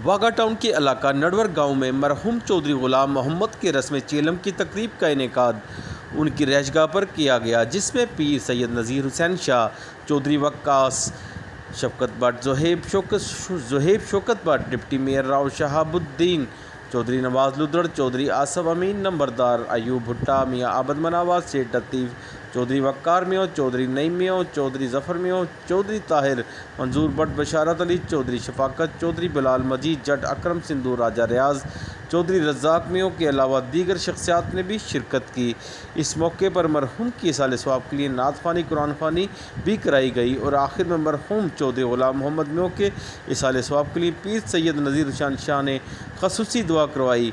واگا town کے علاقہ نڈور گاؤں میں مرحوم چودھری غلام محمد کے رسم چیلم کی تقریب کا انعقاد ان کی رہائش گاہ پر کیا گیا، جس میں پیر سید نذیر حسین شاہ، چودھری وقاص شفقت بٹ، زہیب شوکت بٹ، ڈپٹی میئر راؤ شہاب الدین، چودھری نواز لدڑ، چودھری آصف امین نمبردار، ایوب بھٹا، میاں عابد مناواز، سیٹھ لطیف، چودھری وقار میو، چودھری نعیم میو، چودھری ظفر میو، چودھری طاہر منظور بٹ، بشارت علی، چودھری شفاقت، چودھری بلال مجید جٹ، اکرم سندھو، راجہ ریاض، چودھری رزاق میو کے علاوہ دیگر شخصیات نے بھی شرکت کی۔ اس موقع پر مرحوم کی اصالِ ثواب کے لیے نعت خوانی، قرآن خوانی بھی کرائی گئی اور آخر میں مرحوم چودھری غلام محمد میو کے اصالِ ثواب کے لیے پیر سید نذیر حسین شاہ نے خصوصی دعا کروائی۔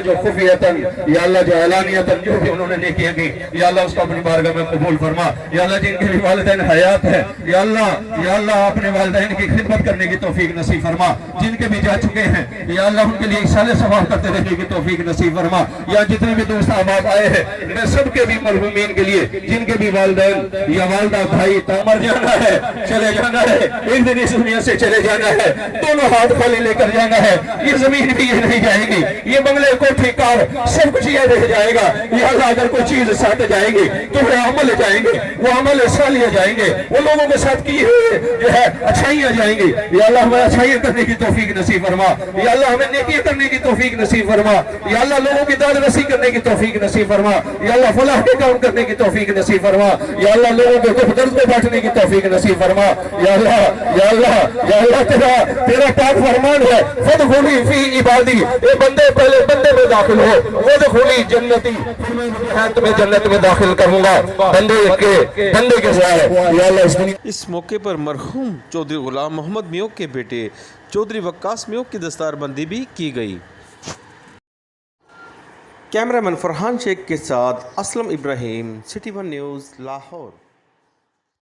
جو خفیتاً یا اللہ جو اعلانیتاً جو بھی انہوں نے نیکیاں کی، یا اللہ اس کو اپنی بارگاہ میں قبول فرما۔ یا اللہ جن کے بھی والدین حیات ہے، یا اللہ اپنے والدین کی خدمت کرنے کی توفیق نصیب فرما۔ جن کے بھی جا چکے ہیں یا اللہ ان کے لیے اصالِ ثواب کرتے رہنے کی توفیق نصیب فرما۔ یا جتنے بھی دوست احباب آئے ہیں، میں سب کے بھی مرحومین کے لیے جن کے بھی والدین یا والدہ بھائی مر جانا ہے، چلے جانا ہے، ایک دن اس دنیا سے چلے جانا ہے، دونوں ہاتھ خالی لے کر جانا ہے، یہ زمین بھی یہ نہیں جائے گی، یہ بنگلے کوٹھی کار سب کچھ یہ رہ جائے گا۔ یا اللہ اگر کوئی چیز ساتھ جائے گی تو وہ عمل جائیں گے، وہ عمل صالح جائیں گے، وہ لوگوں کے ساتھ کی ہوئے جو ہے اچھائیاں جائیں گی۔ یا اللہ ہمیں اچھائیاں کرنے کی توفیق نصیب فرما، یا اللہ ہمیں نیکیاں کرنے کی توفیق نصیب فرما، یا اللہ لوگوں کی داد رسی کرنے کی توفیق نصیب فرما، یا اللہ فلاح کے کام کرنے کی توفیق نصیب فرما، یا اللہ لوگوں کے دکھ درد کو بانٹنے کی توفیق نصیب فرما۔ یا اللہ یا اللہ یا اللہ تیرا پاک فرمان ہے، فادخلوا فی عبادی، اے بندے پہلے بندے میں داخل ہو، وادخلی جنتی، میں تمہیں جنت میں داخل کروں گا بندے کے سائے۔ یا اللہ اس موقع پر مرحوم چودھری غلام محمد میو کے بیٹے چودھری وقاص میو کی دستار بندی بھی کی گئی۔ کیمرہ مین فرحان شیخ کے ساتھ اسلم ابراہیم، سٹی ون نیوز، لاہور۔